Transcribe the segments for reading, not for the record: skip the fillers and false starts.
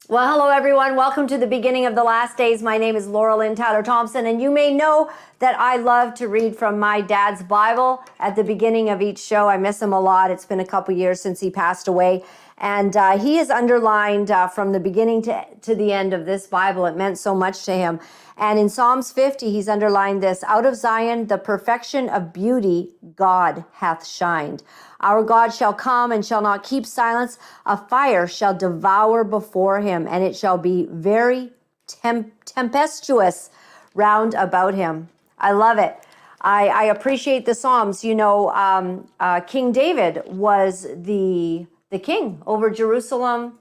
Well, hello, everyone. Welcome to the beginning of the last days. My name is Laura-Lynn Thompson, and you may know that I love to read from my dad's Bible at the beginning of each show. I miss him a lot. It's been a couple years since he passed away. And he has underlined from the beginning to the end of this Bible. It meant so much to him. And in Psalms 50, he's underlined this: out of Zion, the perfection of beauty, God hath shined. Our God shall come and shall not keep silence. A fire shall devour before him, and it shall be very tempestuous round about him. I love it. I appreciate the Psalms. You know, King David was the king over Jerusalem,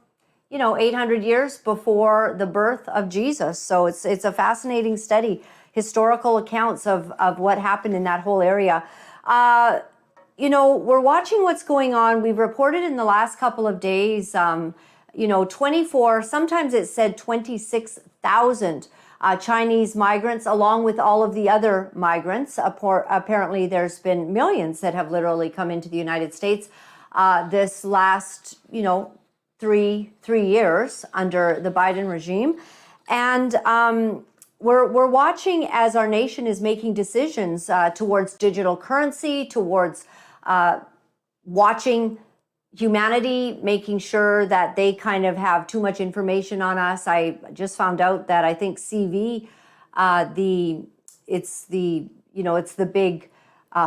800 years before the birth of Jesus. So it's a fascinating study, historical accounts of what happened in that whole area. We're watching what's going on. We've reported in the last couple of days, 24, sometimes it said 26,000 Chinese migrants, along with all of the other migrants. Apparently, there's been millions that have literally come into the United States this last, 3 years under the Biden regime. And we're watching as our nation is making decisions towards digital currency, towards watching humanity, making sure that they kind of have too much information on us. I just found out that I think CV, it's the big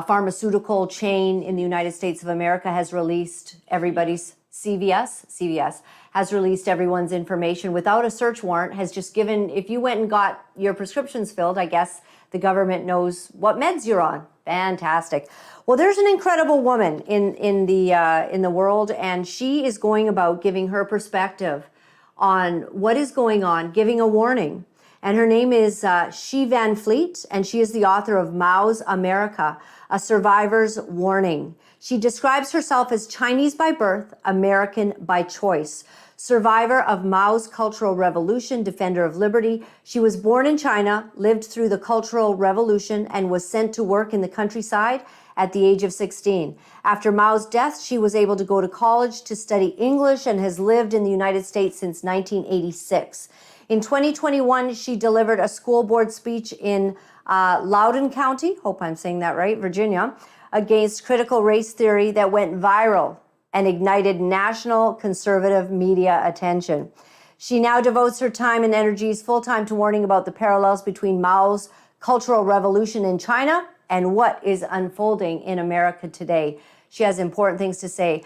pharmaceutical chain in the United States of America, has released everybody's CVS has released everyone's information without a search warrant, has just given, if you went and got your prescriptions filled, I guess the government knows what meds you're on. Fantastic. Well, there's an incredible woman in the world, and she is going about giving her perspective on what is going on, giving a warning. And her name is Xi Van Fleet, and she is the author of Mao's America, A Survivor's Warning. She describes herself as Chinese by birth, American by choice. Survivor of Mao's Cultural Revolution, defender of liberty. She was born in China, lived through the Cultural Revolution, and was sent to work in the countryside at the age of 16. After Mao's death, she was able to go to college to study English and has lived in the United States since 1986. In 2021, she delivered a school board speech in Loudoun County, hope I'm saying that right, Virginia, against critical race theory that went viral and ignited national conservative media attention. She now devotes her time and energies full-time to warning about the parallels between Mao's Cultural Revolution in China and what is unfolding in America today. She has important things to say.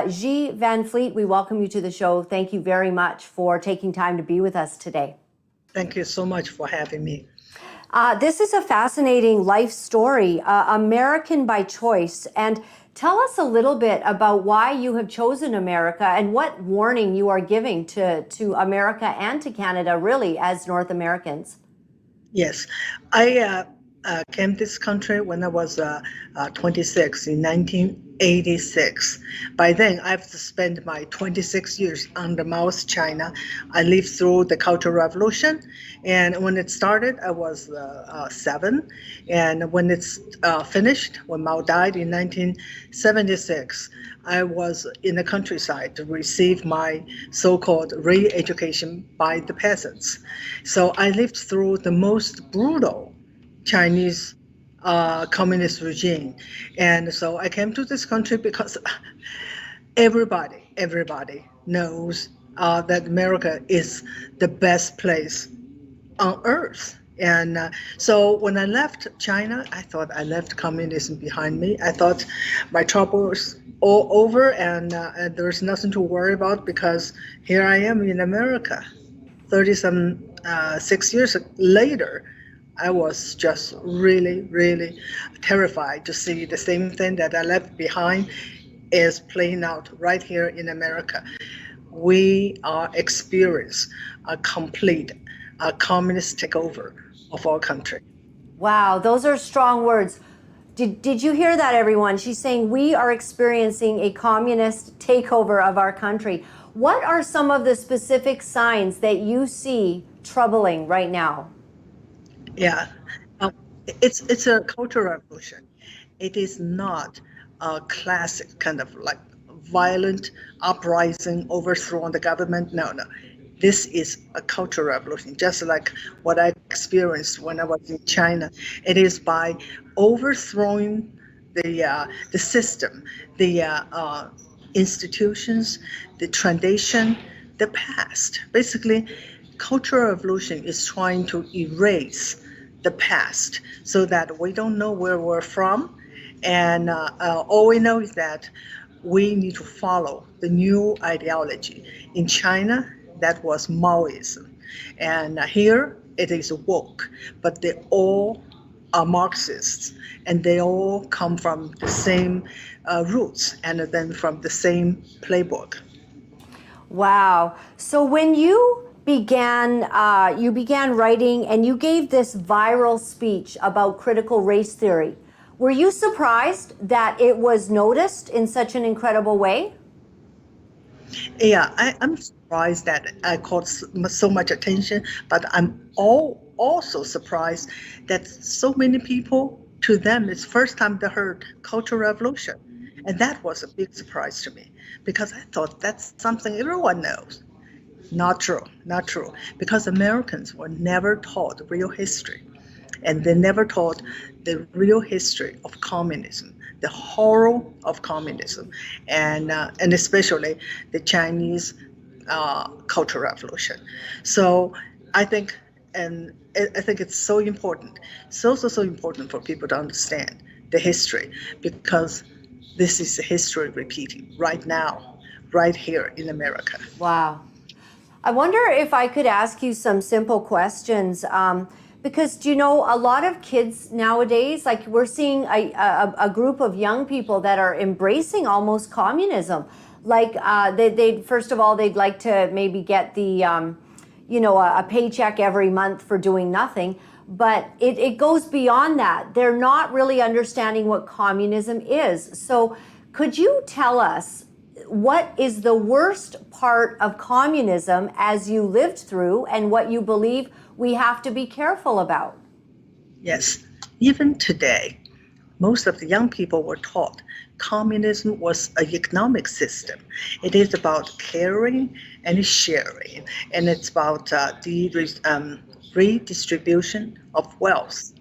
Xi Van Fleet, we welcome you to the show. Thank you very much for taking time to be with us today. Thank you so much for having me. This is a fascinating life story, American by choice. And tell us a little bit about why you have chosen America and what warning you are giving to America and to Canada, really, as North Americans. Yes, I came to this country when I was 26 in 1986. By then, I've spent my 26 years under Mao's China. I lived through the Cultural Revolution, and when it started, I was 7. And when it's finished, when Mao died in 1976, I was in the countryside to receive my so-called re-education by the peasants. So I lived through the most brutal Chinese communist regime. And so I came to this country because everybody knows that America is the best place on earth. And so when I left China, I thought I left communism behind me. I thought my troubles all over, and there's nothing to worry about because here I am in America. 6 years later, I was just really terrified to see the same thing that I left behind is playing out right here in America. We are experiencing a complete communist takeover of our country. Wow, those are strong words. Did you hear that, everyone? She's saying we are experiencing a communist takeover of our country. What are some of the specific signs that you see troubling right now? Yeah, it's a cultural revolution. It is not a classic kind of like violent uprising, overthrow on the government. No. This is a cultural revolution, just like what I experienced when I was in China. It is by overthrowing the system, the institutions, the tradition, the past. Basically, cultural revolution is trying to erase the past so that we don't know where we're from. And all we know is that we need to follow the new ideology. In China, that was Maoism. And here it is woke, but they all are Marxists, and they all come from the same roots and then from the same playbook. Wow. So when you began writing and you gave this viral speech about critical race theory, were you surprised that it was noticed in such an incredible way? Yeah, I'm surprised that I caught so much attention, but I'm also surprised that so many people, to them, it's first time they heard Cultural Revolution. And that was a big surprise to me because I thought that's something everyone knows. Not true, not true, because Americans were never taught real history, and they never taught the real history of communism, the horror of communism, and especially the Chinese Cultural Revolution. So I think, and I think it's so important, so important for people to understand the history, because this is the history repeating right now, right here in America. Wow. I wonder if I could ask you some simple questions. Because, do you know, a lot of kids nowadays, like we're seeing a group of young people that are embracing almost communism. Like they'd first of all, they'd like to maybe get the, a paycheck every month for doing nothing. But it goes beyond that. They're not really understanding what communism is. So could you tell us, what is the worst part of communism as you lived through, and what you believe we have to be careful about? Yes, even today, most of the young people were taught communism was an economic system. It is about caring and sharing, and it's about the redistribution of wealth.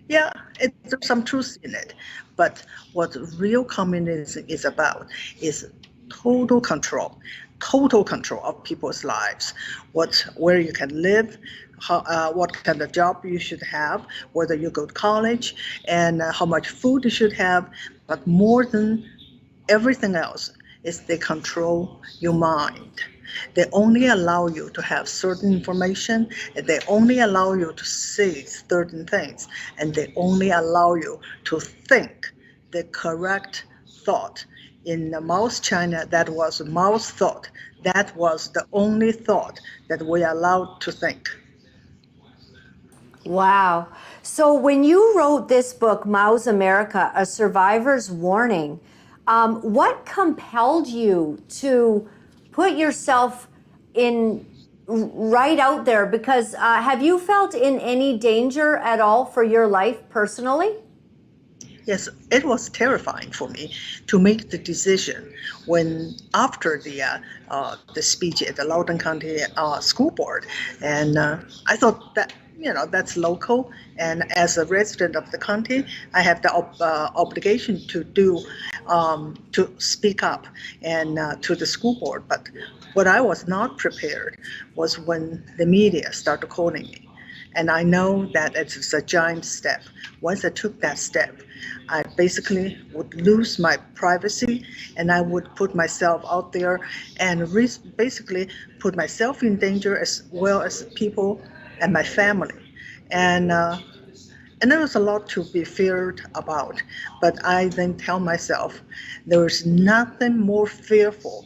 Yeah, there's some truth in it, but what real communism is about is total control, total control of people's lives, where you can live, what kind of job you should have, whether you go to college, and how much food you should have. But more than everything else is they control your mind. They only allow you to have certain information, and they only allow you to say certain things, and they only allow you to think the correct thought. In Mao's China, that was Mao's thought. That was the only thought that we are allowed to think. Wow. So when you wrote this book, Mao's America, A Survivor's Warning, what compelled you to put yourself in right out there? Because have you felt in any danger at all for your life personally? Yes, it was terrifying for me to make the decision when after the speech at the Loudoun County School Board, and I thought that that's local, and as a resident of the county, I have the obligation to speak up and to the school board. But what I was not prepared was when the media started calling me. And I know that it's a giant step. Once I took that step, I basically would lose my privacy, and I would put myself out there and basically put myself in danger as well as people and my family. And there was a lot to be feared about. But I then tell myself, there is nothing more fearful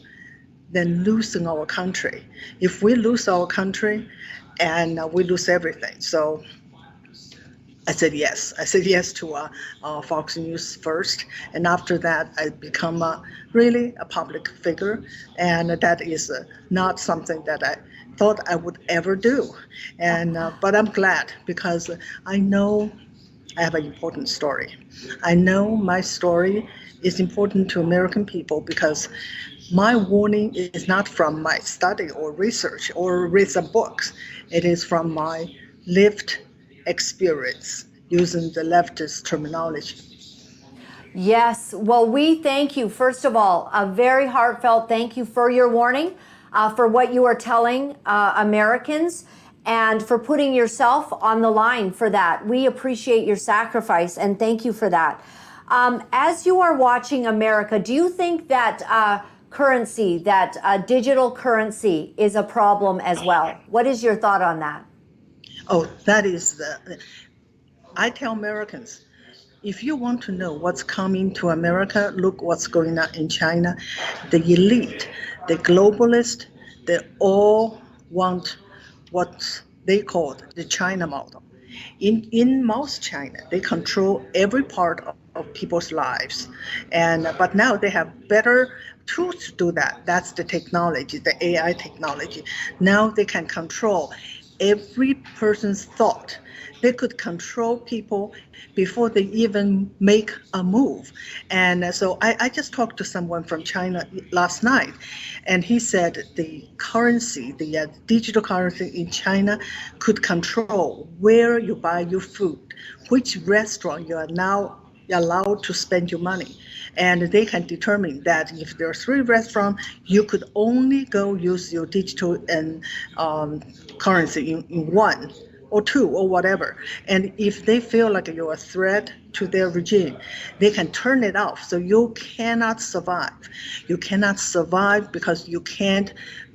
than losing our country. If we lose our country, and we lose everything. So I said yes. I said yes to Fox News first, and after that, I become really a public figure, and that is not something that I thought I would ever do. And but I'm glad, because I know I have an important story. I know my story is important to American people, because My warning is not from my study or research or read some books. It is from my lived experience using the leftist terminology. Yes. Well, we thank you. First of all, a very heartfelt thank you for your warning, for what you are telling Americans, and for putting yourself on the line for that. We appreciate your sacrifice and thank you for that. As you are watching America, do you think that currency, that digital currency, is a problem as well? What is your thought on that? Oh, that is the. I tell Americans, if you want to know what's coming to America, look what's going on in China. The elite, the globalists, they all want what they call the China model. In most China, they control every part of people's lives, but now they have better tools to do that. That's the technology, the AI technology. Now they can control every person's thought. They could control people before they even make a move. And so I just talked to someone from China last night, and he said the currency, the digital currency in China could control where you buy your food, which restaurant you are now allowed to spend your money. And they can determine that if there are 3 restaurants, you could only go use your digital and currency in 1 or 2 or whatever. And if they feel like you're a threat to their regime, they can turn it off. So you cannot survive. You cannot survive because you can't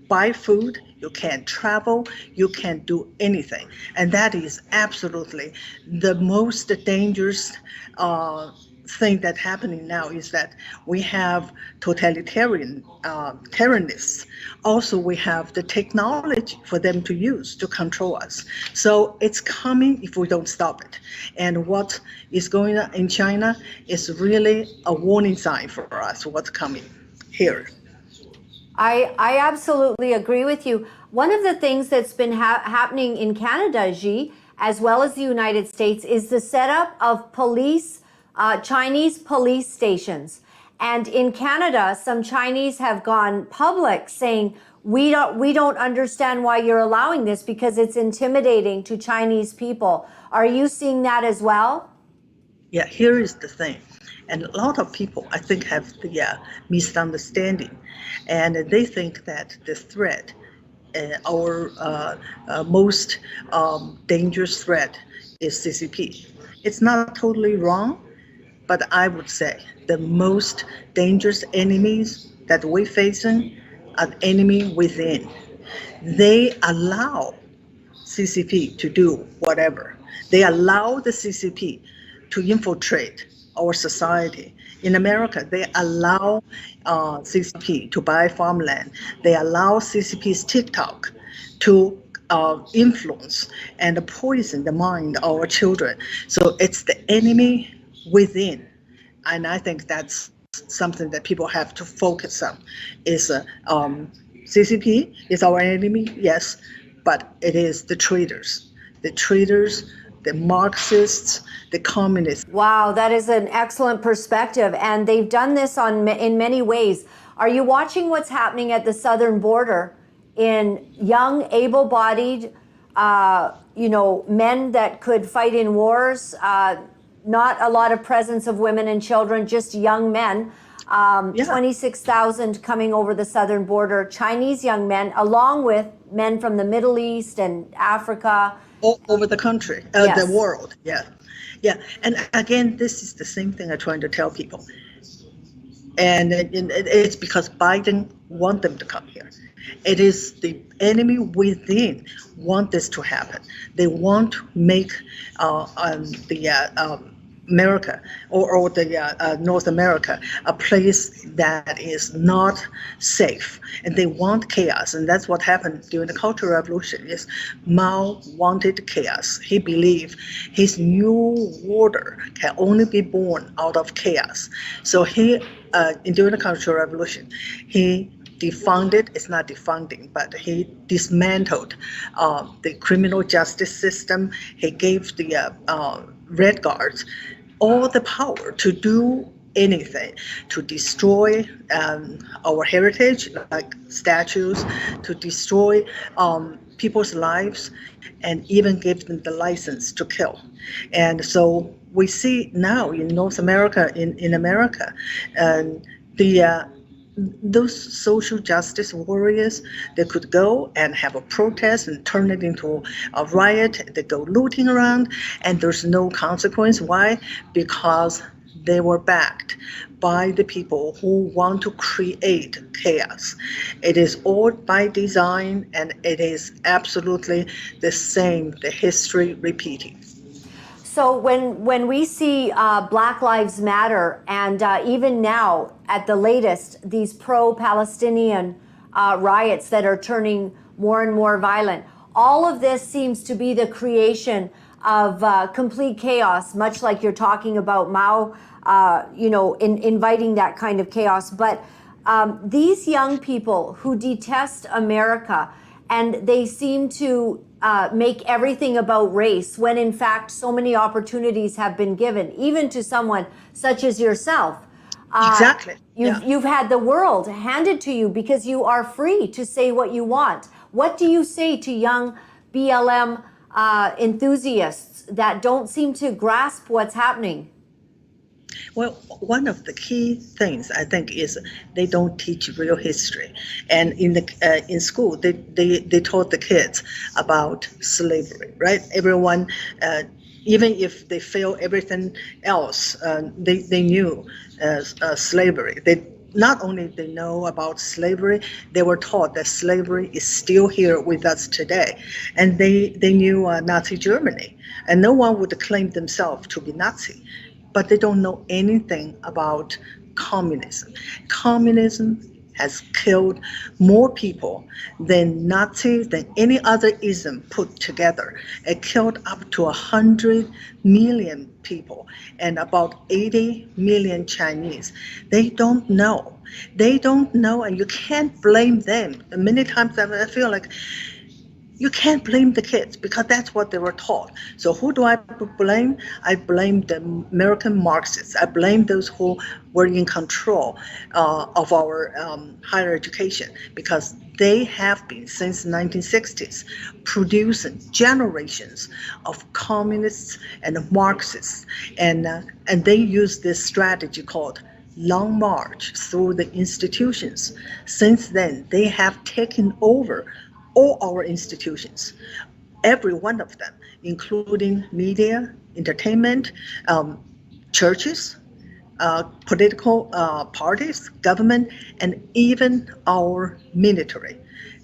buy food, you can't travel, you can't do anything. And that is absolutely the most dangerous thing that's happening now, is that we have totalitarian terrorists. Also, we have the technology for them to use to control us. So it's coming if we don't stop it. And what is going on in China is really a warning sign for us, what's coming here. I absolutely agree with you. One of the things that's been happening in Canada, Xi, as well as the United States, is the setup of police, Chinese police stations. And in Canada, some Chinese have gone public saying, we don't understand why you're allowing this because it's intimidating to Chinese people. Are you seeing that as well? Yeah, here is the thing. And a lot of people, I think, have the misunderstanding. And they think that the threat, our most dangerous threat, is CCP. It's not totally wrong, but I would say the most dangerous enemies that we're facing are enemy within. They allow CCP to do whatever. They allow the CCP to infiltrate our society. In America, they allow CCP to buy farmland. They allow CCP's TikTok to influence and poison the mind of our children. So it's the enemy within. And I think that's something that people have to focus on. Is CCP is our enemy, yes, but it is the traitors, the Marxists, the communists. Wow, that is an excellent perspective. And they've done this in many ways. Are you watching what's happening at the southern border in young, able-bodied, men that could fight in wars? Not a lot of presence of women and children, just young men. 26,000 coming over the southern border, Chinese young men, along with men from the Middle East and Africa. All over the country, Yes. the world, yeah. And again, this is the same thing I'm trying to tell people. And it's because Biden want them to come here. It is the enemy within want this to happen. They want to make America or the North America a place that is not safe, and they want chaos. And that's what happened during the Cultural Revolution. Is Mao wanted chaos. He believed his new order can only be born out of chaos. So during the Cultural Revolution, he defunded, it's not defunding, but he dismantled the criminal justice system. He gave the Red Guards all the power to do anything to destroy our heritage, like statues, to destroy people's lives, and even give them the license to kill. And so we see now in North America, in America, the those social justice warriors, they could go and have a protest and turn it into a riot. They go looting around, and there's no consequence. Why? Because they were backed by the people who want to create chaos. It is all by design, and it is absolutely the same, the history repeating. So when we see Black Lives Matter, and even now at the latest, these pro-Palestinian riots that are turning more and more violent, all of this seems to be the creation of complete chaos, much like you're talking about Mao, inviting that kind of chaos. But these young people who detest America, and they seem to make everything about race, when in fact so many opportunities have been given, even to someone such as yourself. Exactly. You've had the world handed to you because you are free to say what you want. What do you say to young BLM enthusiasts that don't seem to grasp what's happening? Well, one of the key things I think is they don't teach real history, and in school they taught the kids about slavery, right? Everyone, even if they fail everything else, they knew slavery. They not only they know about slavery, they were taught that slavery is still here with us today, and they knew Nazi Germany, and no one would claim themselves to be Nazi. But they don't know anything about communism. Communism has killed more people than Nazis, than any other ism put together. It killed up to 100 million people and about 80 million Chinese. They don't know. They don't know, and you can't blame them. Many times I feel like you can't blame the kids because that's what they were taught. So who do I blame? I blame the American Marxists. I blame those who were in control of our higher education, because they have been, since the 1960s, producing generations of communists and Marxists. And they use this strategy called long march through the institutions. Since then, they have taken over all our institutions, every one of them, including media, entertainment, churches, political parties, government, and even our military.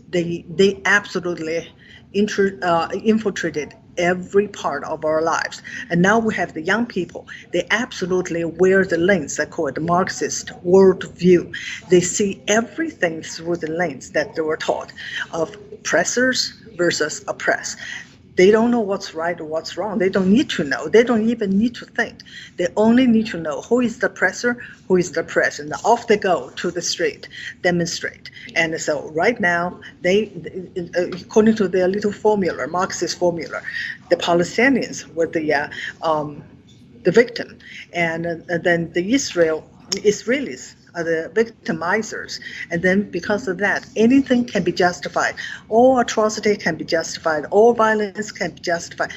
They absolutely infiltrated every part of our lives. And now we have the young people. They absolutely wear the lens I call it the Marxist worldview. They see everything through the lens that they were taught of oppressors versus oppressed. They don't know what's right or what's wrong. They don't need to know. They don't even need to think. They only need to know who is the oppressor, who is the oppressed, and off they go to the street, demonstrate. And so right now, they, according to their little formula, Marxist formula, the Palestinians were the victim, and then the Israelis are the victimizers. And then because of that, anything can be justified. All atrocity can be justified. All violence can be justified.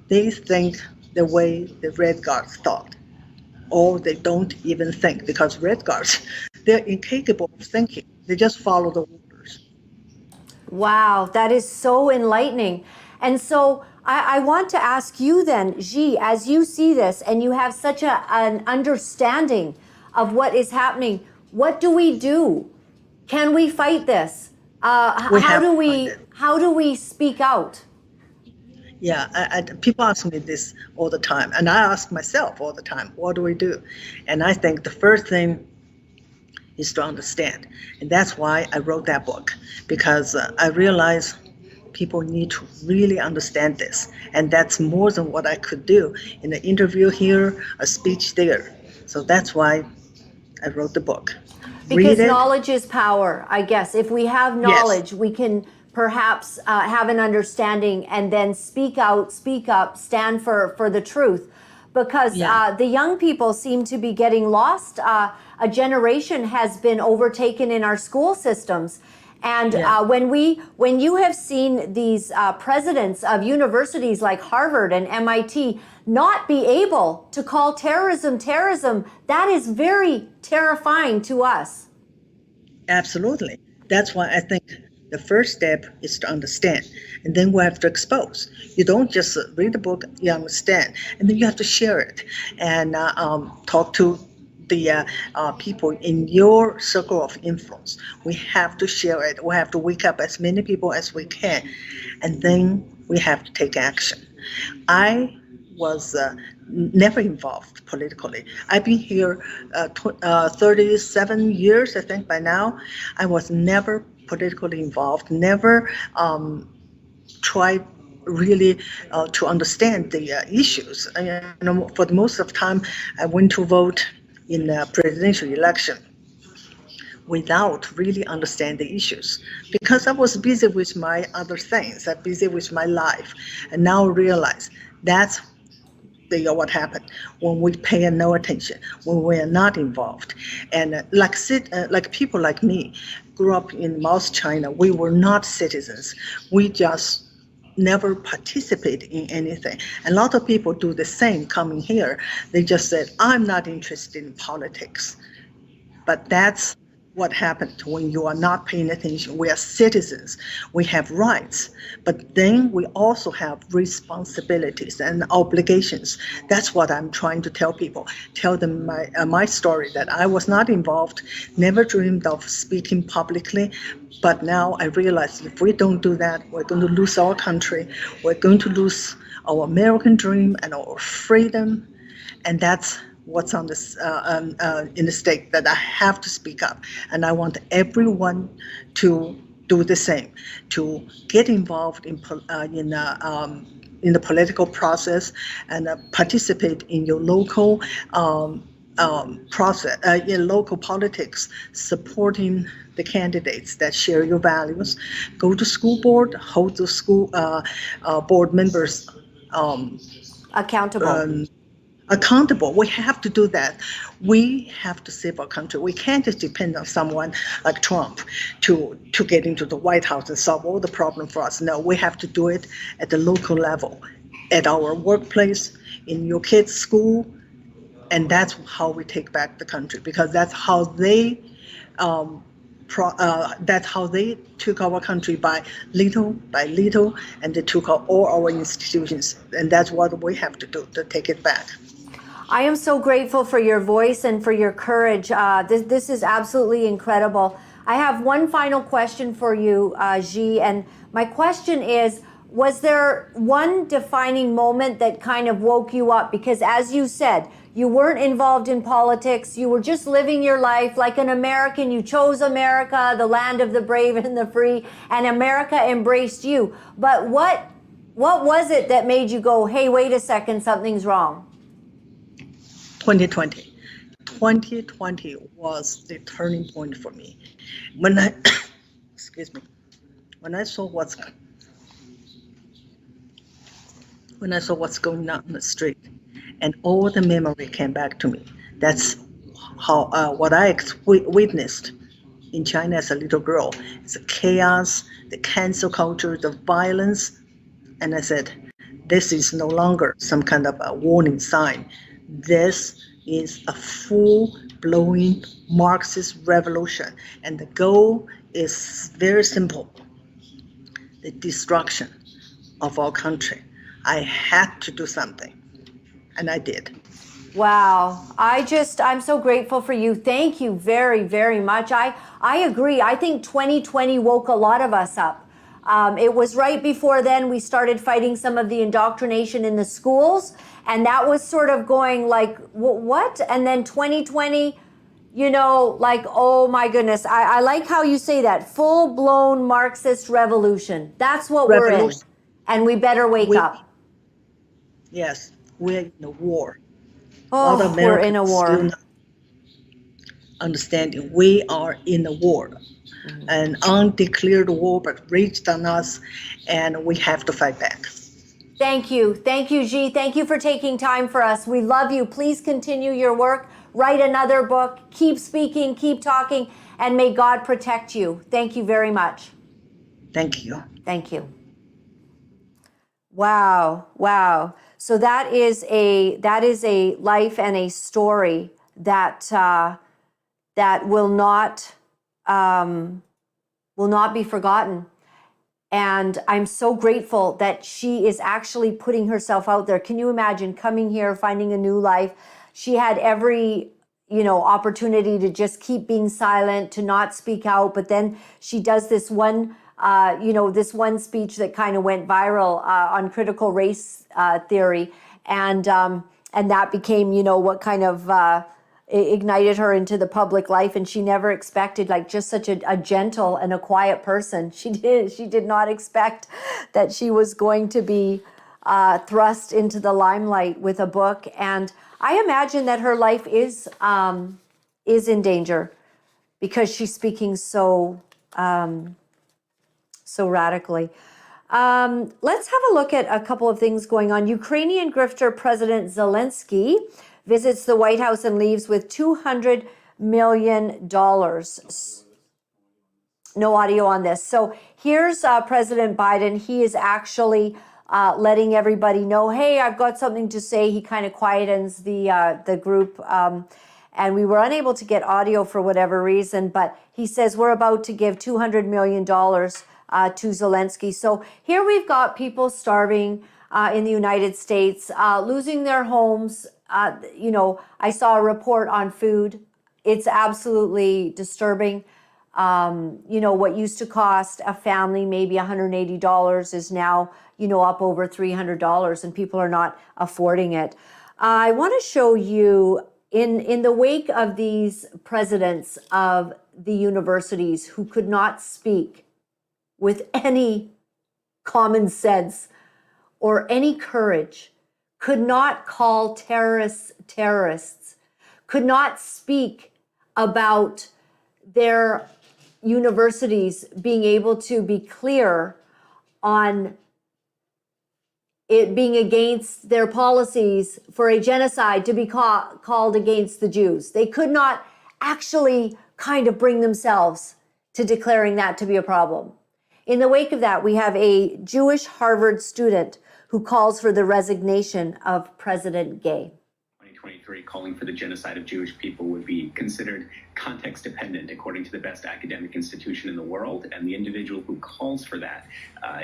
They think the way the Red Guards thought. Or they don't even think, because Red Guards, they're incapable of thinking. They just follow the orders. Wow, that is so enlightening. And so I want to ask you then, Xi, as you see this and you have such an understanding of what is happening, what do we do? Can we fight this? How do we speak out? Yeah, people ask me this all the time, and I ask myself all the time, what do we do? And I think the first thing is to understand. And that's why I wrote that book, because I realize people need to really understand this. And that's more than what I could do in an interview here, a speech there. So that's why I wrote the book. Because knowledge is power, I guess. If we have knowledge, we can perhaps have an understanding and then speak out, speak up, stand for the truth. because Yeah. the young people seem to be getting lost. A generation has been overtaken in our school systems. And Yeah. when you have seen these presidents of universities like Harvard and MIT not be able to call terrorism terrorism, that is very terrifying to us. Absolutely. That's why I think the first step is to understand, and then we have to expose. You don't just read the book, you understand, and then you have to share it and talk to the people in your circle of influence. We have to share it. We have to wake up as many people as we can, and then we have to take action. I was never involved politically. I've been here 37 years, I think, by now. I was never politically involved, never tried really to understand the issues. For the most of the time, I went to vote in the presidential election without really understanding the issues because I was busy with my other things. I'm busy with my life, and now I realize that's what happened when we pay no attention, when we are not involved. And like people like me grew up in South China, we were not citizens. We just never participate in anything. And a lot of people do the same coming here. They just said, I'm not interested in politics. But that's what happened when you are not paying attention. We are citizens. We have rights, but then we also have responsibilities and obligations. That's what I'm trying to tell people. Tell them my story, that I was not involved, never dreamed of speaking publicly. But now I realize if we don't do that, we're going to lose our country. We're going to lose our American dream and our freedom. And that's what's on this in the stake, that I have to speak up, and I want everyone to do the same, to get involved in the political process and participate in your local process, in local politics, supporting the candidates that share your values. Go to school board, hold the school board members Accountable. accountable. We have to do that. We have to save our country. We can't just depend on someone like Trump to get into the White House and solve all the problems for us. No, we have to do it at the local level, at our workplace, in your kids' school, and that's how we take back the country, because that's how they took our country by little, and they took all our institutions, and that's what we have to do to take it back. I am so grateful for your voice and for your courage. This is absolutely incredible. I have one final question for you, Xi, and my question is, was there one defining moment that kind of woke you up? Because as you said, you weren't involved in politics. You were just living your life like an American. You chose America, the land of the brave and the free, and America embraced you. But what was it that made you go, hey, wait a second, something's wrong? 2020. 2020 was the turning point for me. When I, excuse me, when I saw what's going on in the street, and all the memory came back to me. That's how what I witnessed in China as a little girl. It's the chaos, the cancel culture, the violence, and I said, this is no longer some kind of a warning sign. This is a full-blown Marxist revolution, and the goal is very simple: the destruction of our country. I had to do something, and I did. Wow. I'm so grateful for you. Thank you very, very much. I agree. I think 2020 woke a lot of us up. It was right before then we started fighting some of the indoctrination in the schools, and that was sort of going like, what? And then 2020, like, oh my goodness. I like how you say that, full-blown Marxist revolution. That's what we're in, and we better wake up. Yes, we're in a war. Oh, we're in a war. Still not understanding we are in a war. An undeclared war, but raged on us, and we have to fight back. Thank you. Thank you, G. Thank you for taking time for us. We love you. Please continue your work. Write another book. Keep speaking, keep talking, and may God protect you. Thank you very much. Thank you. Thank you. Wow. Wow. So that is a life and a story that that will not be forgotten. And I'm so grateful that she is actually putting herself out there. Can you imagine coming here, finding a new life? She had every, opportunity to just keep being silent, to not speak out. But then she does this one, this one speech that kind of went viral on critical race theory. And that became, what kind of ignited her into the public life. And she never expected, just such a gentle and a quiet person. She did not expect that she was going to be thrust into the limelight with a book. And I imagine that her life is in danger because she's speaking so radically. Let's have a look at a couple of things going on. Ukrainian grifter President Zelensky visits the White House and leaves with $200 million. No audio on this. So here's President Biden. He is actually letting everybody know, hey, I've got something to say. He kind of quietens the group. And we were unable to get audio for whatever reason, but he says we're about to give $200 million to Zelensky. So here we've got people starving in the United States, losing their homes. I saw a report on food. It's absolutely disturbing. What used to cost a family maybe $180 is now, up over $300, and people are not affording it. I want to show you in the wake of these presidents of the universities who could not speak with any common sense or any courage, could not call terrorists terrorists, could not speak about their universities being able to be clear on it being against their policies for a genocide to be called against the Jews. They could not actually kind of bring themselves to declaring that to be a problem. In the wake of that, we have a Jewish Harvard student who calls for the resignation of President Gay. 2023 calling for the genocide of Jewish people would be considered context dependent according to the best academic institution in the world, and the individual who calls for that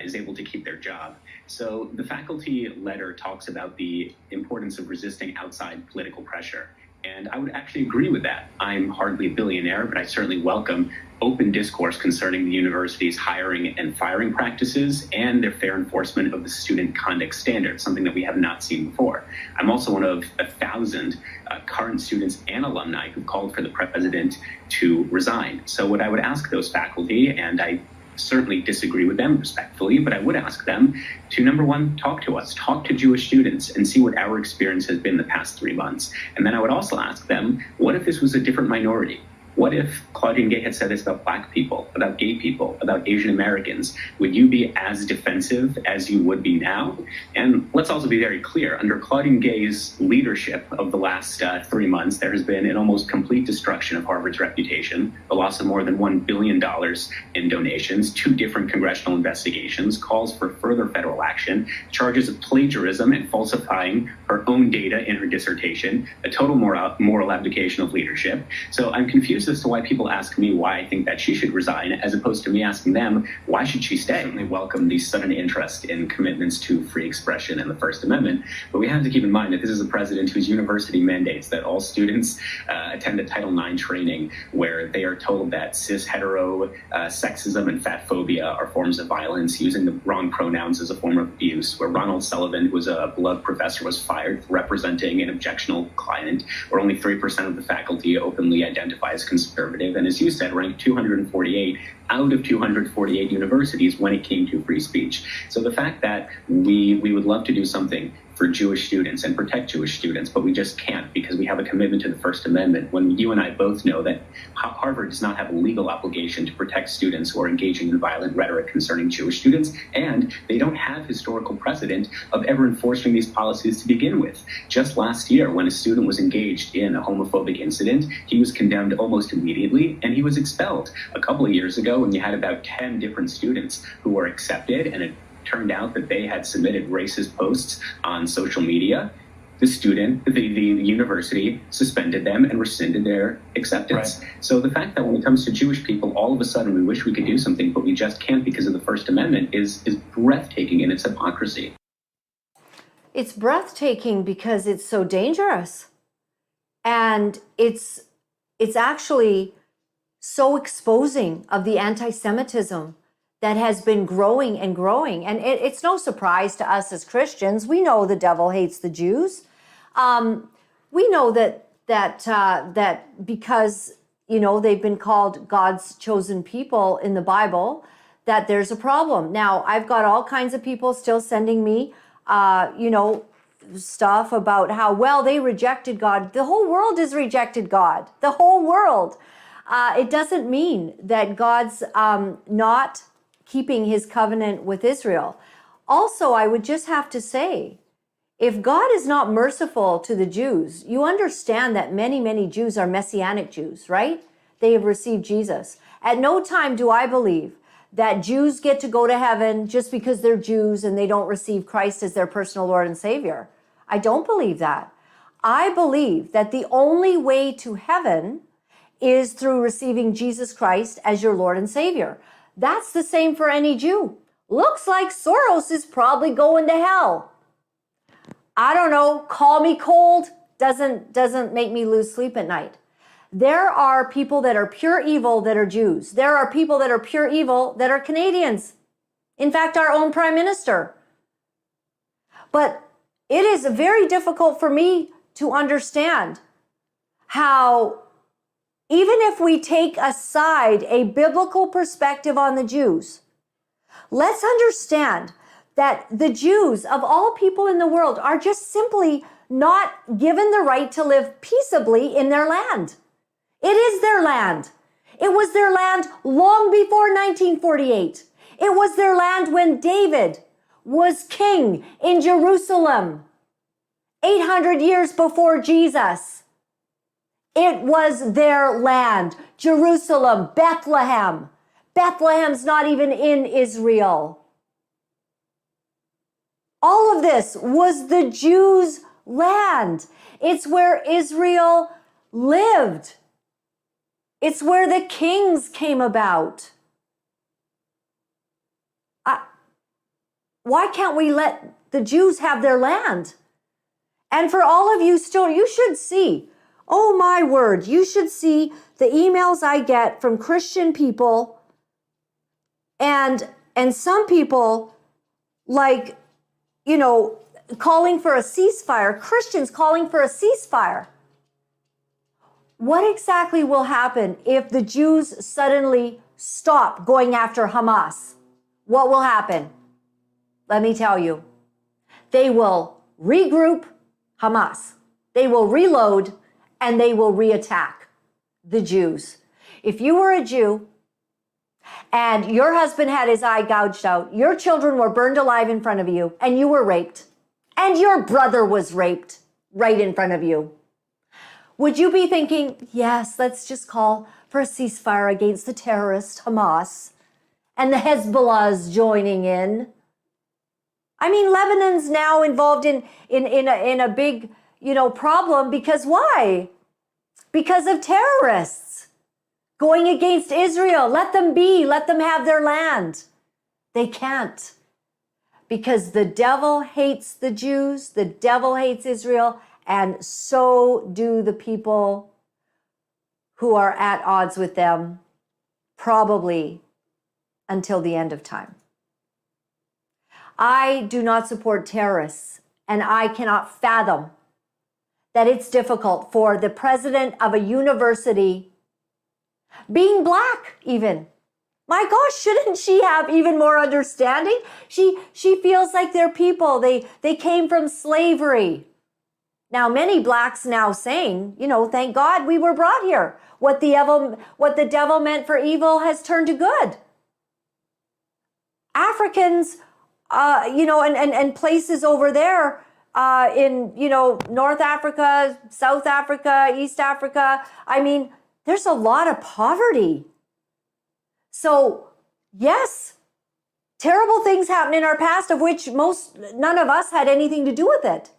is able to keep their job. So the faculty letter talks about the importance of resisting outside political pressure. And I would actually agree with that. I'm hardly a billionaire, but I certainly welcome open discourse concerning the university's hiring and firing practices and their fair enforcement of the student conduct standards, something that we have not seen before. I'm also one of 1,000 current students and alumni who called for the president to resign. So what I would ask those faculty, and I certainly disagree with them respectfully, but I would ask them to, number one, talk to us, talk to Jewish students and see what our experience has been the past 3 months. And then I would also ask them, what if this was a different minority? What if Claudine Gay had said this about Black people, about gay people, about Asian Americans? Would you be as defensive as you would be now? And let's also be very clear, under Claudine Gay's leadership of the last 3 months, there has been an almost complete destruction of Harvard's reputation, the loss of more than $1 billion in donations, 2 different congressional investigations, calls for further federal action, charges of plagiarism and falsifying her own data in her dissertation, a total moral abdication of leadership. So I'm confused as to why people ask me why I think that she should resign, as opposed to me asking them, why should she stay? I certainly welcome the sudden interest in commitments to free expression and the First Amendment, but we have to keep in mind that this is a president whose university mandates that all students attend a Title IX training where they are told that cis hetero sexism and fat phobia are forms of violence, using the wrong pronouns as a form of abuse, where Ronald Sullivan, who was a beloved professor, was fired for representing an objectionable client, where only 3% of the faculty openly identify as conservative, and as you said, ranked 248 out of 248 universities when it came to free speech. So the fact that we would love to do something for Jewish students and protect Jewish students, but we just can't because we have a commitment to the First Amendment, when you and I both know that Harvard does not have a legal obligation to protect students who are engaging in violent rhetoric concerning Jewish students, and they don't have historical precedent of ever enforcing these policies to begin with. Just last year, when a student was engaged in a homophobic incident, he was condemned almost immediately and he was expelled. A couple of years ago, when you had about 10 different students who were accepted and it turned out that they had submitted racist posts on social media, the university suspended them and rescinded their acceptance. Right. So the fact that when it comes to Jewish people, all of a sudden we wish we could do something, but we just can't because of the First Amendment is breathtaking in its hypocrisy. It's breathtaking because it's so dangerous. And it's actually so exposing of the anti-Semitism that has been growing and growing. And it's no surprise to us as Christians. We know the devil hates the Jews. We know that because, they've been called God's chosen people in the Bible, that there's a problem. Now, I've got all kinds of people still sending me, stuff about how, well, they rejected God. The whole world has rejected God. The whole world. It doesn't mean that God's not keeping his covenant with Israel. Also, I would just have to say, if God is not merciful to the Jews, you understand that many, many Jews are Messianic Jews, right? They have received Jesus. At no time do I believe that Jews get to go to heaven just because they're Jews and they don't receive Christ as their personal Lord and Savior. I don't believe that. I believe that the only way to heaven is through receiving Jesus Christ as your Lord and Savior. That's the same for any Jew. Looks like Soros is probably going to hell. I don't know, call me cold, doesn't make me lose sleep at night. There are people that are pure evil that are Jews. There are people that are pure evil that are Canadians. In fact, our own Prime Minister. But it is very difficult for me to understand how, even if we take aside a biblical perspective on the Jews, let's understand that the Jews, of all people in the world, are just simply not given the right to live peaceably in their land. It is their land. It was their land long before 1948. It was their land when David was king in Jerusalem, 800 years before Jesus. It was their land. Jerusalem, Bethlehem. Bethlehem's not even in Israel. All of this was the Jews' land. It's where Israel lived. It's where the kings came about. Why can't we let the Jews have their land? And for all of you still, you should see, oh my word, you should see the emails I get from Christian people and some people like, calling for a ceasefire, Christians calling for a ceasefire. What exactly will happen if the Jews suddenly stop going after Hamas? What will happen? Let me tell you. They will regroup Hamas. They will reload and they will reattack the Jews. If you were a Jew and your husband had his eye gouged out, your children were burned alive in front of you, and you were raped, and your brother was raped right in front of you, would you be thinking, yes, let's just call for a ceasefire against the terrorist Hamas and the Hezbollah's joining in? I mean, Lebanon's now involved in a big, problem because why? Because of terrorists going against Israel. Let them be. Let them have their land. They can't. Because the devil hates the Jews, the devil hates Israel, and so do the people who are at odds with them, probably until the end of time. I do not support terrorists, and I cannot fathom that it's difficult for the president of a university, being black even, My gosh, shouldn't she have even more understanding? She feels like they're people. They came from slavery. Now, many blacks now saying, you know, thank God we were brought here. What the devil meant for evil has turned to good. Africans, you know, and places over there in, you know, North Africa, South Africa, East Africa. I mean, there's a lot of poverty. So, yes, terrible things happened in our past of which none of us had anything to do with it.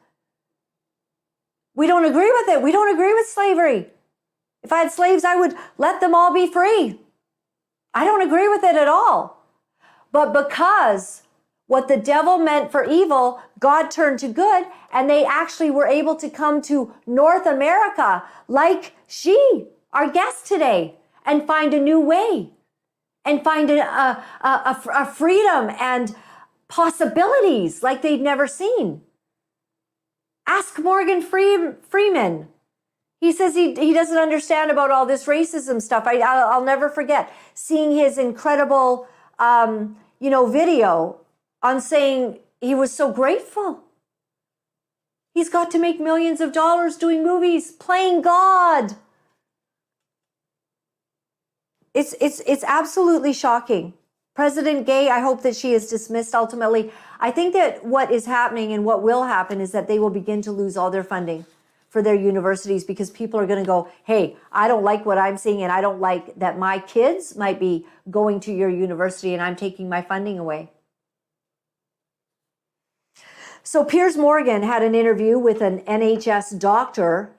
We don't agree with it. We don't agree with slavery. If I had slaves, I would let them all be free. I don't agree with it at all. But because what the devil meant for evil, God turned to good, and they actually were able to come to North America like she, our guest today, and find a new way, and find a freedom and possibilities like they'd never seen. Ask Morgan Freeman. He says he doesn't understand about all this racism stuff. I'll never forget seeing his incredible, you know, video on saying he was so grateful. He's got to make millions of dollars doing movies, playing God. It's absolutely shocking. President Gay, I hope that she is dismissed ultimately. I think that what is happening and what will happen is that they will begin to lose all their funding for their universities because people are going to go, hey, I don't like what I'm seeing and I don't like that my kids might be going to your university and I'm taking my funding away. So Piers Morgan had an interview with an NHS doctor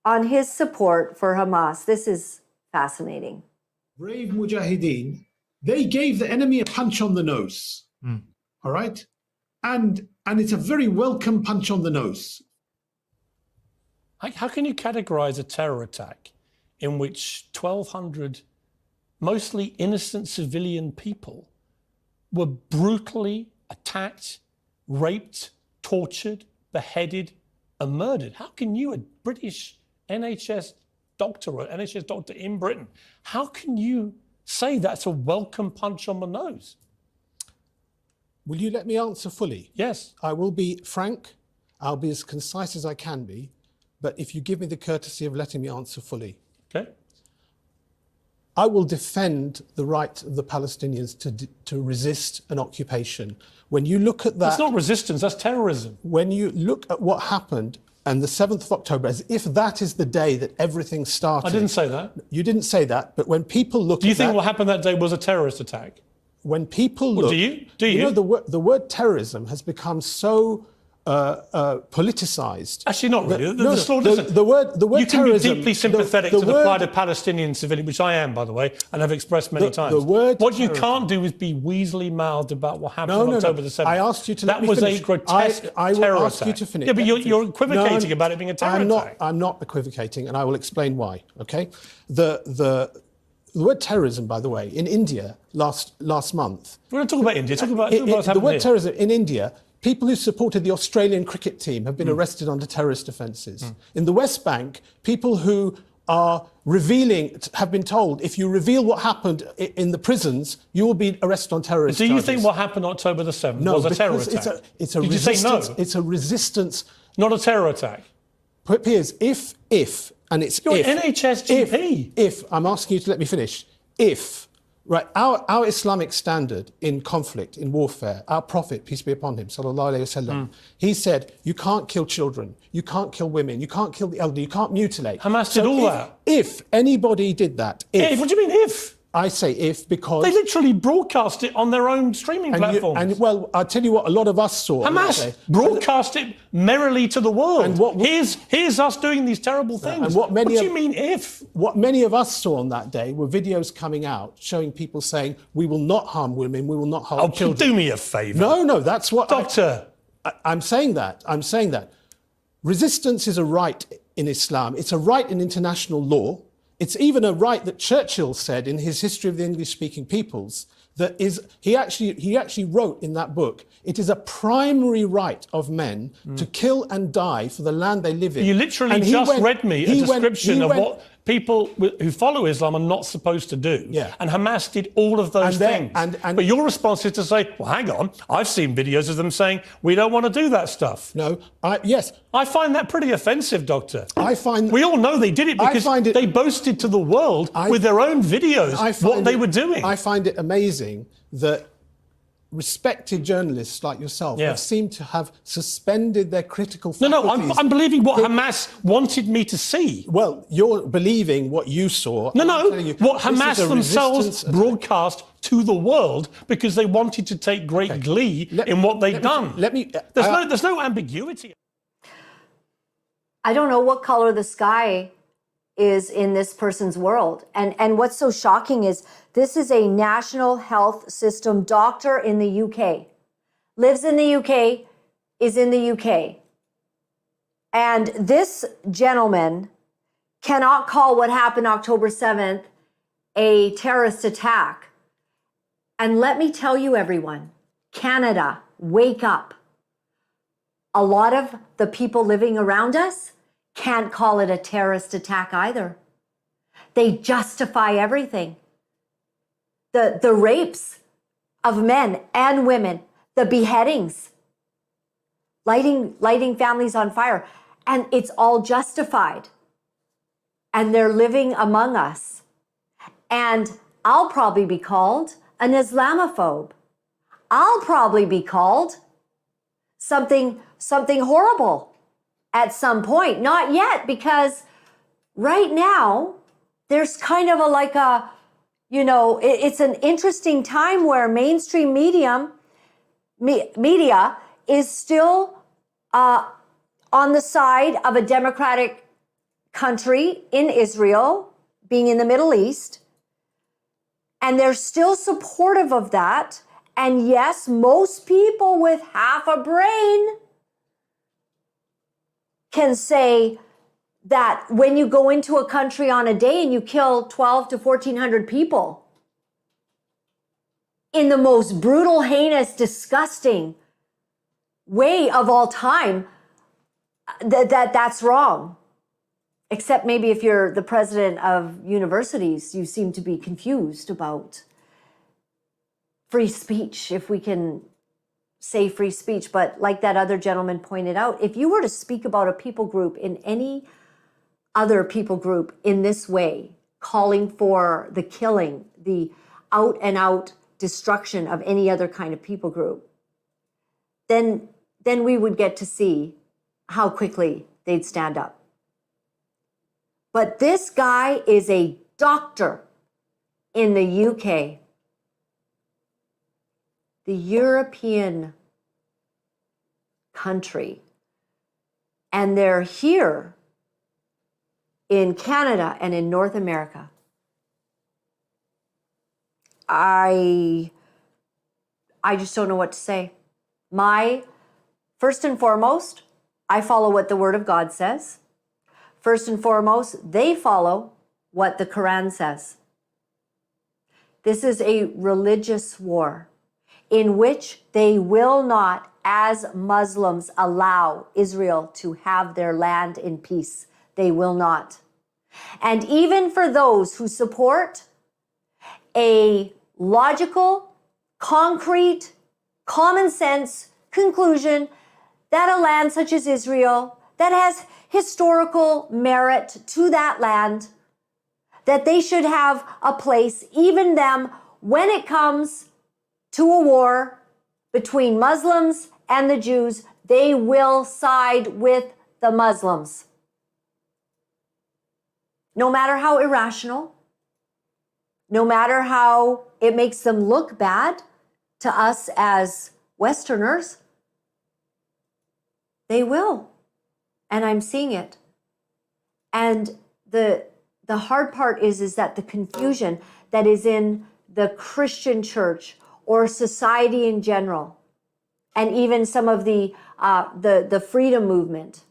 on his support for Hamas. This is fascinating. Brave Mujahideen, they gave the enemy a punch on the nose. All right? And it's a very welcome punch on the nose. How can you categorize a terror attack in which 1,200 mostly innocent civilian people were brutally attacked, raped, tortured, beheaded, and murdered? How can you, a British NHS doctor or NHS doctor in Britain, how can you say that's a welcome punch on the nose? Will you let me answer fully? Yes. I will be frank. I'll be as concise as I can be. But if you give me the courtesy of letting me answer fully. Okay. I will defend the right of the Palestinians to resist an occupation. When you look at that... That's not resistance, that's terrorism. When you look at what happened on the 7th of October, as if that is the day that everything started... I didn't say that. You didn't say that, but when people look at that... Do you think what happened that day was a terrorist attack? When people look... Do you? Do you? You know, the word terrorism has become so... politicized. Actually, not really. The word you can terrorism, be deeply sympathetic to the plight of Palestinian civilians, which I am, by the way, and have expressed many times. What you can't do is be weaselly-mouthed about what happened on October the 7th. I asked you to let me finish. That was a grotesque I will terror ask attack. you to finish. Yeah, but you're equivocating about it being a terror attack. I'm not equivocating, and I will explain why. Okay, the word terrorism, by the way, in India last month. We're going to talk about India. Talk about what's happened the word here. terrorism in India. People who supported the Australian cricket team have been arrested under terrorist offences. In the West Bank, people who are have been told, if you reveal what happened in the prisons, you will be arrested on terrorist charges. Do you think what happened October the 7th was a terror attack? It's a Did resistance. you say no? It's a resistance. Not a terror attack. Piers, and it's You're an NHS GP. If, I'm asking you to let me finish. If, right, our Islamic standard in conflict, in warfare, our Prophet, peace be upon him, sallallahu alayhi wasallam, he said, you can't kill children, you can't kill women, you can't kill the elderly, you can't mutilate. Hamas did all that. If anybody did that, What do you mean if? I say if because... They literally broadcast it on their own streaming platforms. Well, I'll tell you what a lot of us saw. Hamas broadcast it merrily to the world. And here's us doing these terrible things. And what do you mean if? What many of us saw on that day were videos coming out showing people saying, we will not harm women, we will not harm children. Do me a favour. No, that's what... Doctor. I'm saying that. Resistance is a right in Islam. It's a right in international law. It's even a right that Churchill said in his History of the English-Speaking Peoples, that is, he actually wrote in that book, it is a primary right of men to kill and die for the land they live in. You literally read me a description of what people who follow Islam are not supposed to do. Yeah. And Hamas did all of those things. But your response is to say, well, hang on, I've seen videos of them saying, we don't want to do that stuff. No, yes. I find that pretty offensive, Doctor. We all know they did it because they boasted to the world with their own videos what they were doing. I find it amazing that respected journalists like yourself have seemed to have suspended their critical faculties. No, I'm believing what Hamas wanted me to see. Well, you're believing what you saw. What Hamas themselves broadcast to the world because they wanted to take great glee in what they've done. There's no ambiguity. I don't know what color the sky is in this person's world. And what's so shocking is this is a national health system doctor in the UK, lives in the UK, is in the UK. And this gentleman cannot call what happened October 7th a terrorist attack. And let me tell you, everyone, Canada, wake up. A lot of the people living around us can't call it a terrorist attack either. They justify everything. The rapes of men and women, the beheadings, lighting families on fire, and it's all justified. And they're living among us. And I'll probably be called an Islamophobe. I'll probably be called something horrible at some point. Not yet, because right now there's kind of it's an interesting time where mainstream media is still on the side of a democratic country in Israel, being in the Middle East, and they're still supportive of that. And yes, most people with half a brain can say that when you go into a country on a day and you kill 12 to 1,400 people in the most brutal, heinous, disgusting way of all time, that's wrong. Except maybe if you're the president of universities, you seem to be confused about free speech, if we can say free speech. But like that other gentleman pointed out, if you were to speak about a people group in any other people group in this way, calling for the killing, the out and out destruction of any other kind of people group, then we would get to see how quickly they'd stand up. But this guy is a doctor in the UK, the European country, and they're here in Canada and in North America. I just don't know what to say. First and foremost, I follow what the Word of God says. First and foremost, they follow what the Quran says. This is a religious war in which they will not, as Muslims, allow Israel to have their land in peace. They will not. And even for those who support a logical, concrete, common sense conclusion that a land such as Israel, that has historical merit to that land, that they should have a place, even them, when it comes to a war between Muslims and the Jews, they will side with the Muslims. No matter how irrational, no matter how it makes them look bad to us as Westerners, they will. And I'm seeing it. And the hard part is that the confusion that is in the Christian church or society in general, and even some of the freedom movement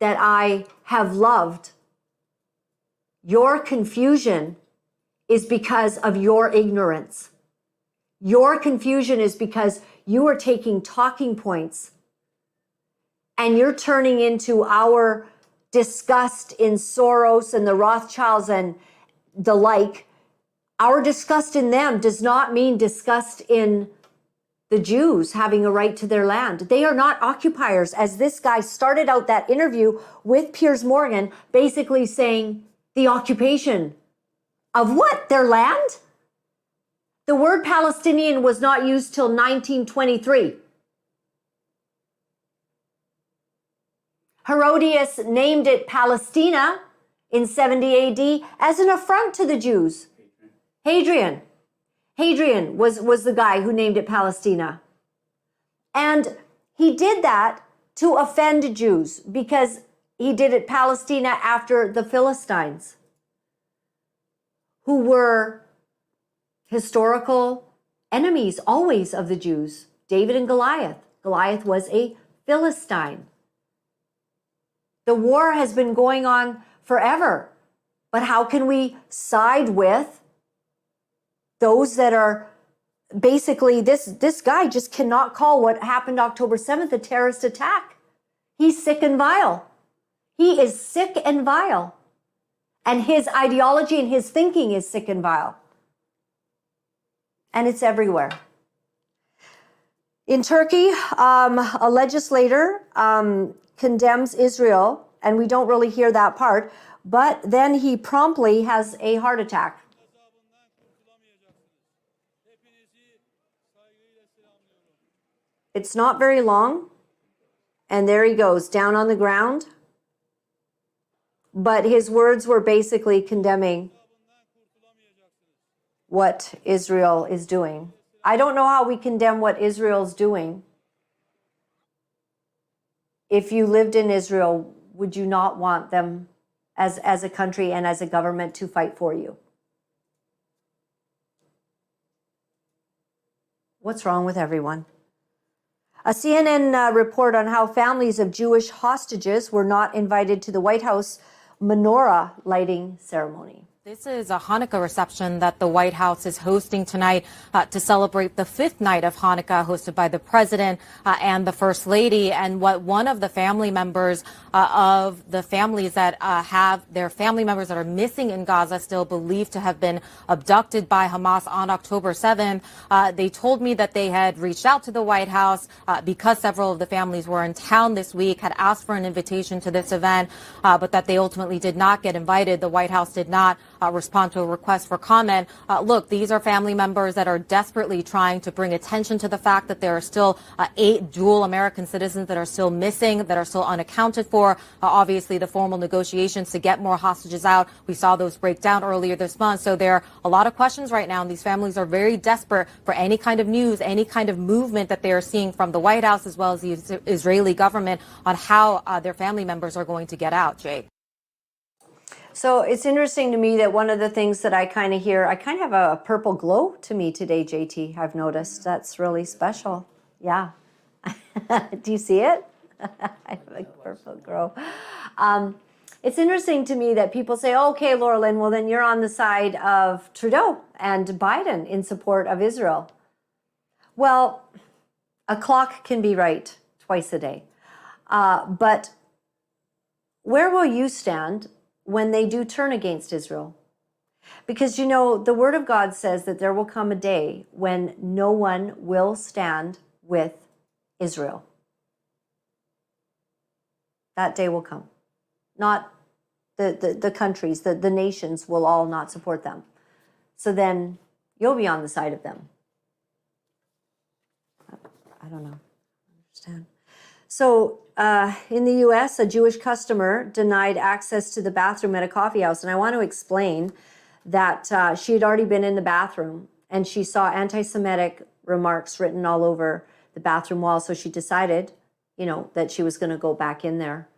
that I have loved, your confusion is because of your ignorance. Your confusion is because you are taking talking points and you're turning into our disgust in Soros and the Rothschilds and the like, our disgust in them does not mean disgust in the Jews having a right to their land. They are not occupiers, as this guy started out that interview with Piers Morgan, basically saying the occupation of what? Their land? The word Palestinian was not used till 1923. Herodias named it Palestina in 70 AD as an affront to the Jews. Hadrian was the guy who named it Palestina. And he did that to offend Jews because he did it Palestina after the Philistines, who were historical enemies always of the Jews. David and Goliath. Goliath was a Philistine. The war has been going on forever. But how can we side with those that are basically, this guy just cannot call what happened October 7th a terrorist attack. He's sick and vile. He is sick and vile. And his ideology and his thinking is sick and vile. And it's everywhere. In Turkey, a legislator condemns Israel, and we don't really hear that part, but then he promptly has a heart attack. It's not very long, and there he goes, down on the ground. But his words were basically condemning what Israel is doing. I don't know how we condemn what Israel's doing. If you lived in Israel, would you not want them as a country and as a government to fight for you? What's wrong with everyone? A CNN report on how families of Jewish hostages were not invited to the White House menorah lighting ceremony. This is a Hanukkah reception that the White House is hosting tonight to celebrate the fifth night of Hanukkah, hosted by the president and the first lady. And what one of the family members of the families that have their family members that are missing in Gaza, still believed to have been abducted by Hamas on October 7th, they told me that they had reached out to the White House because several of the families were in town this week, had asked for an invitation to this event, but that they ultimately did not get invited. The White House did not respond to a request for comment. Look, these are family members that are desperately trying to bring attention to the fact that there are still 8 dual American citizens that are still missing, that are still unaccounted for. Obviously, the formal negotiations to get more hostages out, we saw those break down earlier this month. So there are a lot of questions right now, and these families are very desperate for any kind of news, any kind of movement that they are seeing from the White House as well as the Israeli government on how their family members are going to get out, Jake. So it's interesting to me that one of the things that I kind of hear, I kind of have a purple glow to me today, JT, I've noticed. That's really special. Yeah. Do you see it? I have a purple glow. It's interesting to me that people say, oh, okay, Laura-Lynn, well, then you're on the side of Trudeau and Biden in support of Israel. Well, a clock can be right twice a day. But where will you stand when they do turn against Israel? Because, you know, the Word of God says that there will come a day when no one will stand with Israel. That day will come. Not the countries, the nations will all not support them. So then you'll be on the side of them. I don't know. I understand. So in the U.S., a Jewish customer denied access to the bathroom at a coffee house. And I want to explain that she had already been in the bathroom and she saw anti-Semitic remarks written all over the bathroom wall. So she decided, you know, that she was going to go back in there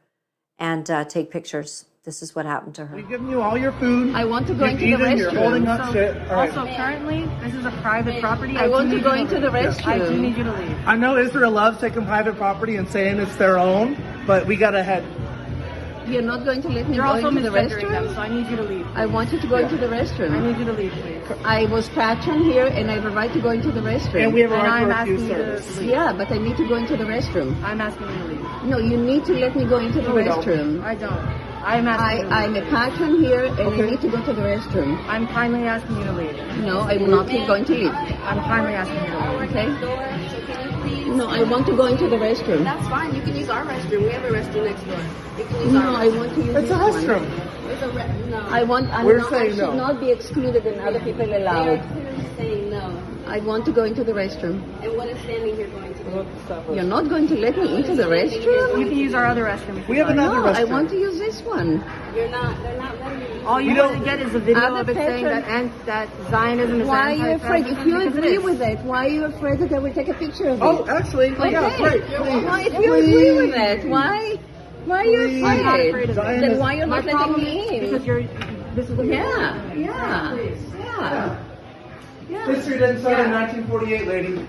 and take pictures. This is what happened to her. We've given you all your food. I want to go into the restroom. You're holding up shit. All right. Also, currently, this is a private property. I want to go into the restroom. I do need you to leave. I know Israel loves taking private property and saying it's their own, but we gotta head. You're not going to let me You're go also into the misgendering restroom? them, so I need you to leave. I want you to go into the restroom. I need you to leave, please. I was patterned here and I have a right to go into the restroom. And we have a And right I'm to asking refuse you to service. leave. Yeah, but I need to go into the restroom. I'm asking you to leave. No, you need to let me go into the No, we don't. restroom. I don't. I'm asking. I'm a patron here, and I need to go to the restroom. I'm kindly asking you to leave. No, I will not be going to leave. I'm kindly asking you to leave. Okay? No, I want to go into the restroom. That's fine. You can use our restroom. We have a restroom next door. You can use No, our I want to use It's a this one. restroom. It's a no. I should not be excluded and other people They allowed. are clearly saying no. I want to go into the restroom. And what is standing here going to do? You're not going to let me into the restroom? You can use our other restroom. if We you have like. another No, restroom. I want to use this one. They're not letting you. All you We want don't- to get is a video Other of it saying patron- that Zionism is Why are you afraid? If you anti-Semitism, because it agree is. with it, why are you afraid that I will take a picture of it? Oh, actually, yeah, Okay. great, please. Why, if you agree with it, why are you Please. I'm not afraid? afraid of it. Then why you're My not letting problem me is in? because this is what you're doing. Yeah. History didn't start in 1948, lady.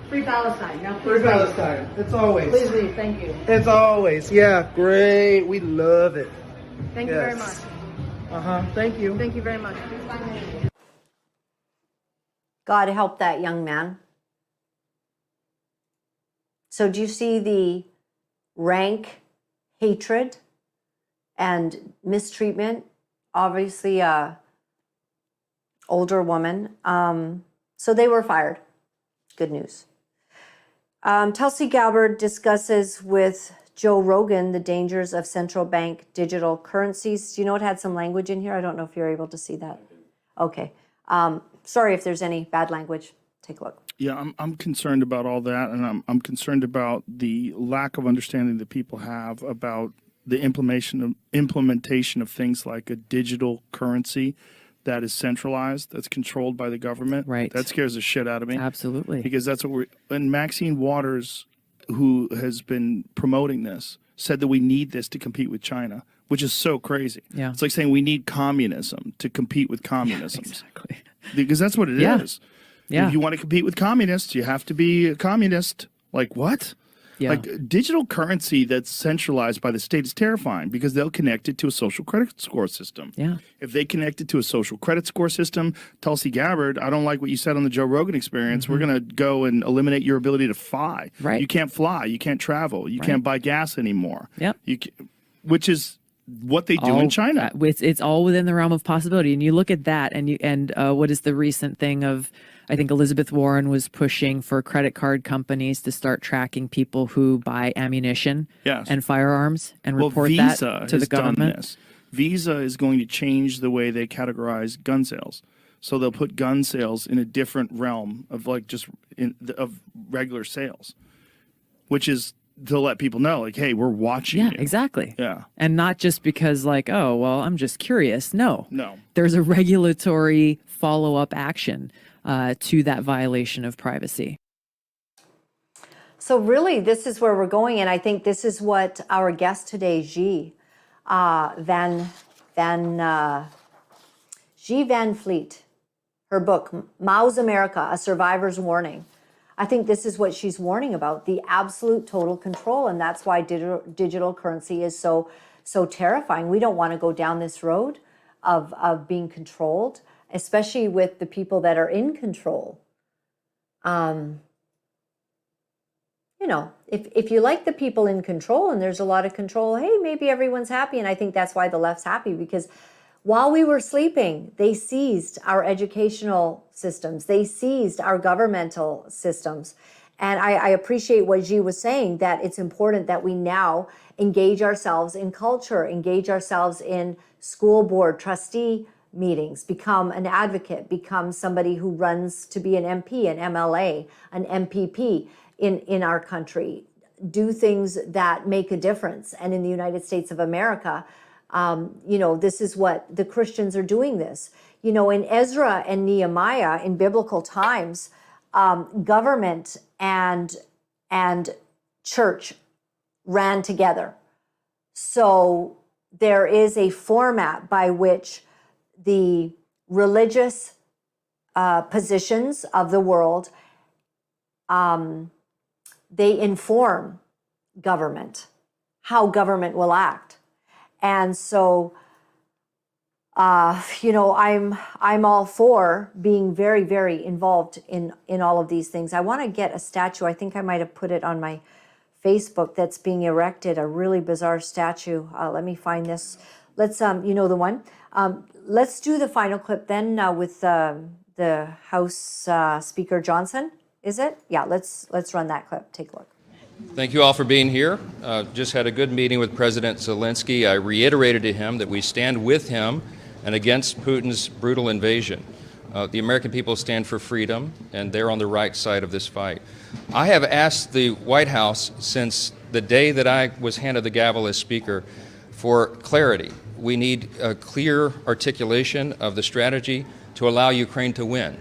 Free Palestine. Now, Free please leave. Palestine. It's always. Please leave. Thank you. It's always. Yeah, great. We love it. Thank you very much. Yes. Thank you. Thank you very much. God help that young man. So do you see the rank hatred and mistreatment? Obviously, older woman. So they were fired. Good news. Tulsi Gabbard discusses with Joe Rogan the dangers of central bank digital currencies. Do you know it had some language in here? I don't know if you're able to see that. Okay. Sorry if there's any bad language. Take a look. Yeah, I'm concerned about all that, and I'm concerned about the lack of understanding that people have about the implementation of things like a digital currency that is centralized, that's controlled by the government. Right. That scares the shit out of me. Absolutely. Because that's what and Maxine Waters, who has been promoting this, said that we need this to compete with China, which is so crazy. Yeah. It's like saying we need communism to compete with communism. Yeah, exactly. Because that's what it is. Yeah. If you want to compete with communists, you have to be a communist. Like what? Yeah. Like digital currency that's centralized by the state is terrifying because they'll connect it to a social credit score system. Yeah. If they connect it to a social credit score system, Tulsi Gabbard, I don't like what you said on the Joe Rogan Experience. We're going to go and eliminate your ability to fly. Right. You can't fly. You can't travel. You can't buy gas anymore. Yep. Which is what they do in China. It's all within the realm of possibility. And you look at that, and what is the recent thing of, I think Elizabeth Warren was pushing for credit card companies to start tracking people who buy ammunition and firearms and report that to the government. Done this. Visa is going to change the way they categorize gun sales. So they'll put gun sales in a different realm of like just of regular sales, which is to let people know, like, hey, we're watching you. Exactly. Yeah. And not just because like, oh, well, I'm just curious. No. No. There's a regulatory follow-up action to that violation of privacy. So really, this is where we're going, and I think this is what our guest today, Xi Van Fleet, her book, Mao's America, A Survivor's Warning. I think this is what she's warning about, the absolute total control, and that's why digital currency is so terrifying. We don't want to go down this road of being controlled, especially with the people that are in control. You know, if you like the people in control and there's a lot of control, hey, maybe everyone's happy. And I think that's why the left's happy, because while we were sleeping, they seized our educational systems. They seized our governmental systems. And I appreciate what Xi was saying, that it's important that we now engage ourselves in culture, engage ourselves in school board trustee meetings, become an advocate, become somebody who runs to be an MP, an MLA, an MPP in our country, do things that make a difference. And in the United States of America, you know, this is what the Christians are doing this. You know, in Ezra and Nehemiah, in biblical times, government and church ran together. So there is a format by which the religious positions of the world, they inform government, how government will act. And so, you know, I'm all for being very, very involved in all of these things. I want to get a statue. I think I might have put it on my Facebook that's being erected, a really bizarre statue. Let me find this. Let's, you know the one. Let's do the final clip then with the House Speaker Johnson. Is it? Yeah, let's run that clip. Take a look. Thank you all for being here. Just had a good meeting with President Zelensky. I reiterated to him that we stand with him and against Putin's brutal invasion. The American people stand for freedom, and they're on the right side of this fight. I have asked the White House since the day that I was handed the gavel as Speaker for clarity. We need a clear articulation of the strategy to allow Ukraine to win.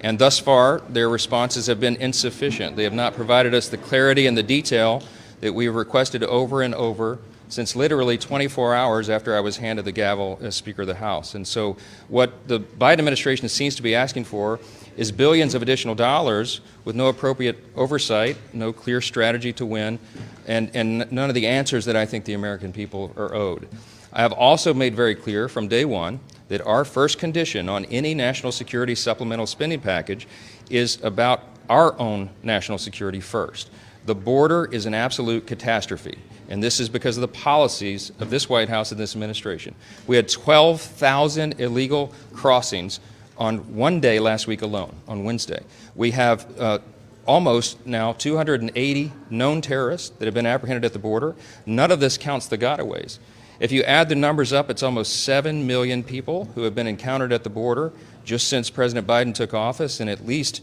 And thus far, their responses have been insufficient. They have not provided us the clarity and the detail that we have requested over and over since literally 24 hours after I was handed the gavel as Speaker of the House. And so what the Biden administration seems to be asking for is billions of additional dollars with no appropriate oversight, no clear strategy to win, and none of the answers that I think the American people are owed. I have also made very clear from day one that our first condition on any national security supplemental spending package is about our own national security first. The border is an absolute catastrophe, and this is because of the policies of this White House and this administration. We had 12,000 illegal crossings on one day last week alone, on Wednesday. We have almost now 280 known terrorists that have been apprehended at the border. None of this counts the gotaways. If you add the numbers up, it's almost 7 million people who have been encountered at the border just since President Biden took office, and at least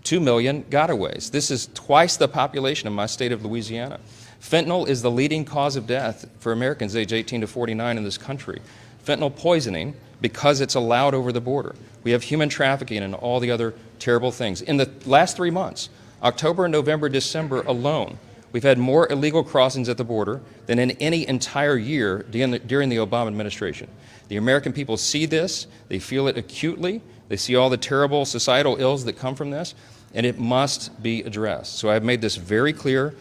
2 million gotaways. This is twice the population of my state of Louisiana. Fentanyl is the leading cause of death for Americans age 18 to 49 in this country. Fentanyl poisoning, because it's allowed over the border. We have human trafficking and all the other terrible things. In the last 3 months, October, November, December alone, we've had more illegal crossings at the border than in any entire year during the Obama administration. The American people see this, they feel it acutely, they see all the terrible societal ills that come from this, and it must be addressed. So I've made this very clear,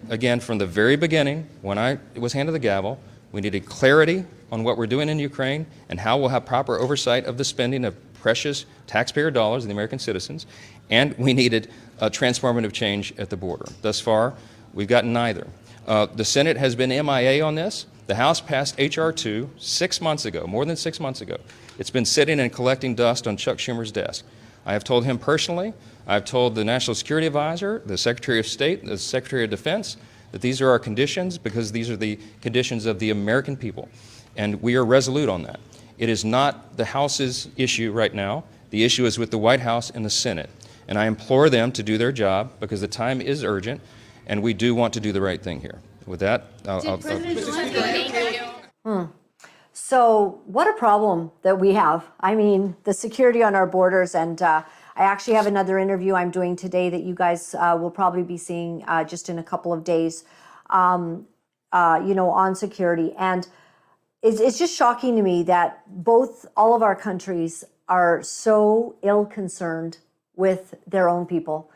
again, from the very beginning, when I was handed the gavel. We needed clarity on what we're doing in Ukraine and how we'll have proper oversight of the spending of precious taxpayer dollars of the American citizens, and we needed a transformative change at the border. Thus far, we've gotten neither. The Senate has been MIA on this. The House passed H.R. 2 6 months ago, more than 6 months ago. It's been sitting and collecting dust on Chuck Schumer's desk. I have told him personally, I've told the National Security Advisor, the Secretary of State, the Secretary of Defense, that these are our conditions because these are the conditions of the American people. And we are resolute on that. It is not the House's issue right now. The issue is with the White House and the Senate. And I implore them to do their job because the time is urgent and we do want to do the right thing here. With that, So what a problem that we have. I mean, the security on our borders, and I actually have another interview I'm doing today that you guys will probably be seeing just in a couple of days, on security. And it's just shocking to me that all of our countries are so ill-concerned with their own people.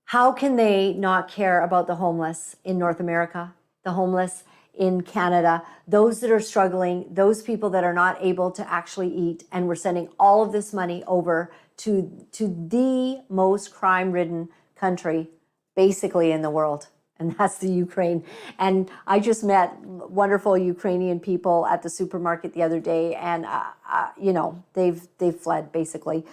How can they not care about the homeless in North America, the homeless in Canada, those that are struggling, those people that are not able to actually eat, and we're sending all of this money over to the most crime-ridden country, basically in the world, and that's the Ukraine. And I just met wonderful Ukrainian people at the supermarket the other day, and they've fled basically.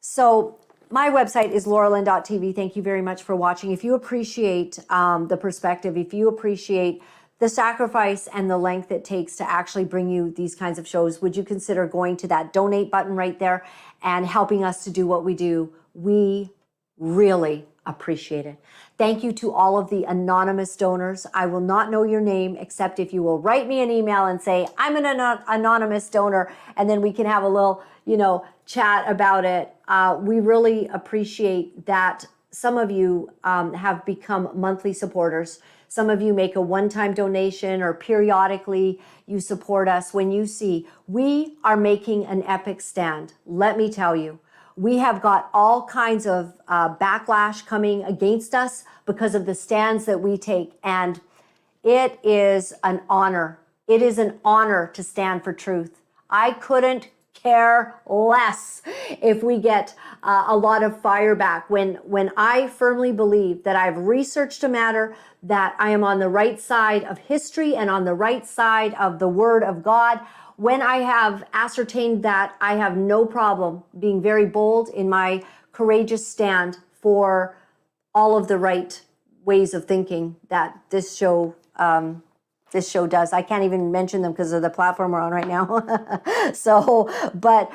So my website is Laura-Lynn.tv. Thank you very much for watching. If you appreciate the perspective, if you appreciate the sacrifice and the length it takes to actually bring you these kinds of shows, would you consider going to that donate button right there and helping us to do what we do? We really appreciate it. Thank you to all of the anonymous donors. I will not know your name except if you will write me an email and say, I'm an anonymous donor, and then we can have a little, chat about it. We really appreciate that some of you have become monthly supporters. Some of you make a one-time donation, or periodically you support us. When you see, we are making an epic stand. Let me tell you, we have got all kinds of backlash coming against us because of the stands that we take. And it is an honor. It is an honor to stand for truth. I couldn't care less if we get a lot of fire back. When I firmly believe that I've researched a matter, that I am on the right side of history and on the right side of the Word of God, when I have ascertained that, I have no problem being very bold in my courageous stand for all of the right ways of thinking that this show does. I can't even mention them because of the platform we're on right now. But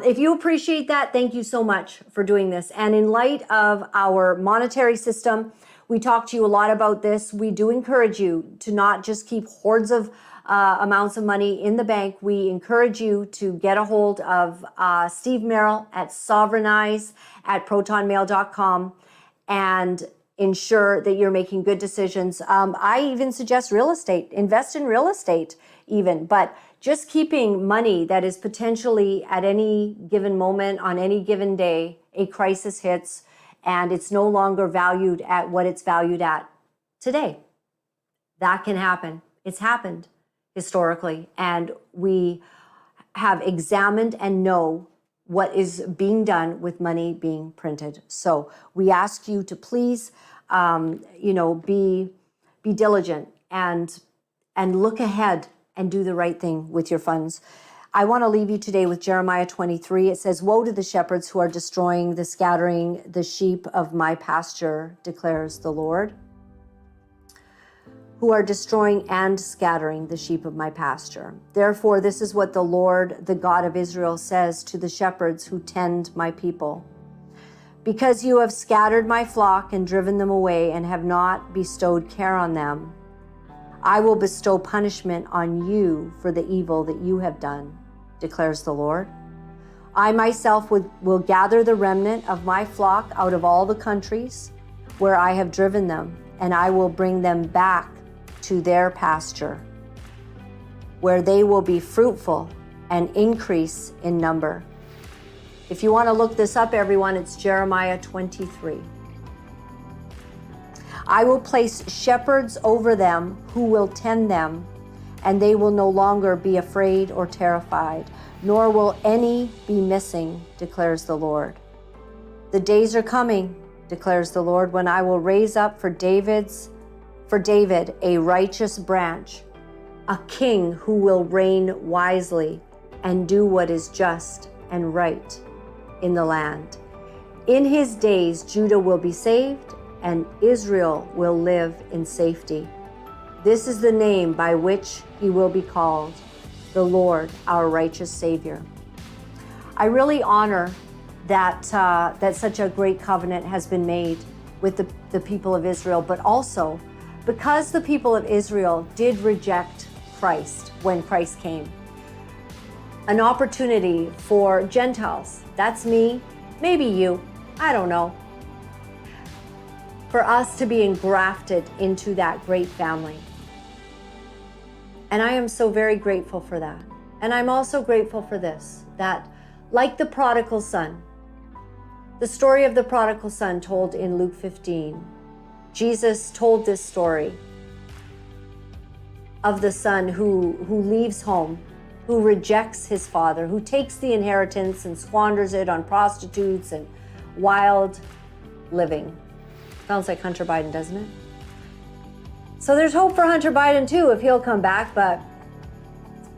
if you appreciate that, thank you so much for doing this. And in light of our monetary system, we talked to you a lot about this. We do encourage you to not just keep hordes of amounts of money in the bank. We encourage you to get a hold of Steve Merrill at sovereignize at protonmail.com and ensure that you're making good decisions. I even suggest real estate, invest in real estate even, but just keeping money that is potentially at any given moment, on any given day, a crisis hits and it's no longer valued at what it's valued at today. That can happen. It's happened historically, and we have examined and know what is being done with money being printed. So we ask you to please, be diligent and look ahead and do the right thing with your funds. I want to leave you today with Jeremiah 23. It says, "Woe to the shepherds who are destroying the scattering the sheep of my pasture, declares the Lord." Who are destroying and scattering the sheep of my pasture. Therefore, this is what the Lord, the God of Israel, says to the shepherds who tend my people. Because you have scattered my flock and driven them away and have not bestowed care on them, I will bestow punishment on you for the evil that you have done, declares the Lord. I myself will gather the remnant of my flock out of all the countries where I have driven them, and I will bring them back to their pasture, where they will be fruitful and increase in number. If you want to look this up, everyone, it's Jeremiah 23. I will place shepherds over them who will tend them, and they will no longer be afraid or terrified, nor will any be missing, declares the Lord. The days are coming, declares the Lord, when I will raise up for David a righteous branch, a king who will reign wisely and do what is just and right in the land. In his days, Judah will be saved and Israel will live in safety. This is the name by which he will be called, the Lord, our righteous Savior. I really honor that such a great covenant has been made with the people of Israel, but also because the people of Israel did reject Christ when Christ came. An opportunity for Gentiles, that's me, maybe you, I don't know, for us to be engrafted into that great family. And I am so very grateful for that. And I'm also grateful for this, that like the prodigal son, the story of the prodigal son told in Luke 15, Jesus told this story of the son who leaves home, who rejects his father, who takes the inheritance and squanders it on prostitutes and wild living. Sounds like Hunter Biden, doesn't it? So there's hope for Hunter Biden too, if he'll come back, but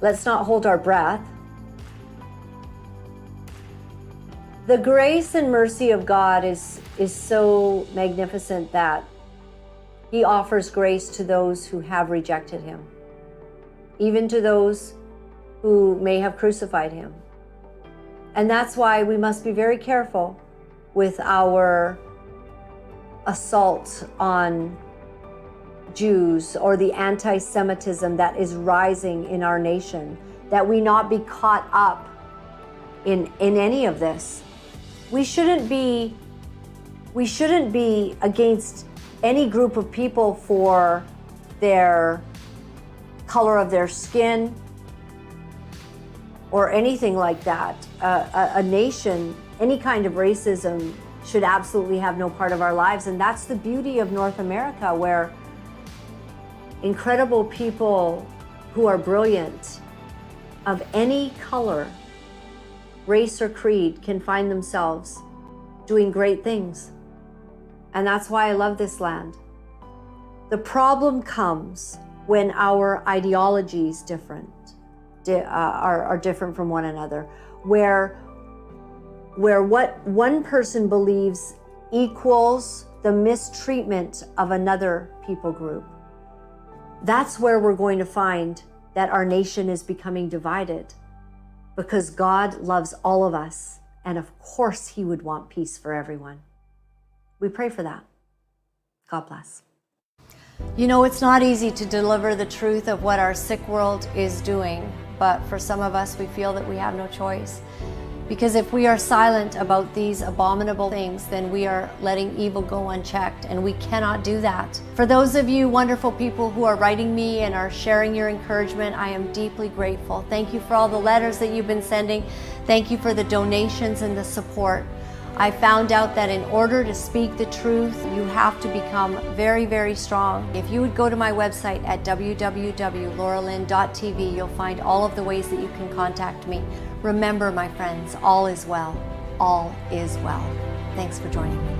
let's not hold our breath. The grace and mercy of God is so magnificent that he offers grace to those who have rejected him, even to those who may have crucified him. And that's why we must be very careful with our assault on Jews or the anti-Semitism that is rising in our nation, that we not be caught up in any of this. We shouldn't be against any group of people for their color of their skin or anything like that. A nation, any kind of racism should absolutely have no part of our lives. And that's the beauty of North America, where incredible people who are brilliant of any color race, or creed can find themselves doing great things. And that's why I love this land. The problem comes when our ideologies are different from one another, where what one person believes equals the mistreatment of another people group. That's where we're going to find that our nation is becoming divided, because God loves all of us, and of course He would want peace for everyone. We pray for that. God bless. You know, it's not easy to deliver the truth of what our sick world is doing, but for some of us, we feel that we have no choice. Because if we are silent about these abominable things, then we are letting evil go unchecked, and we cannot do that. For those of you wonderful people who are writing me and are sharing your encouragement, I am deeply grateful. Thank you for all the letters that you've been sending. Thank you for the donations and the support. I found out that in order to speak the truth, you have to become very, very strong. If you would go to my website at www.laura-lynn.tv, you'll find all of the ways that you can contact me. Remember, my friends, all is well. All is well. Thanks for joining me.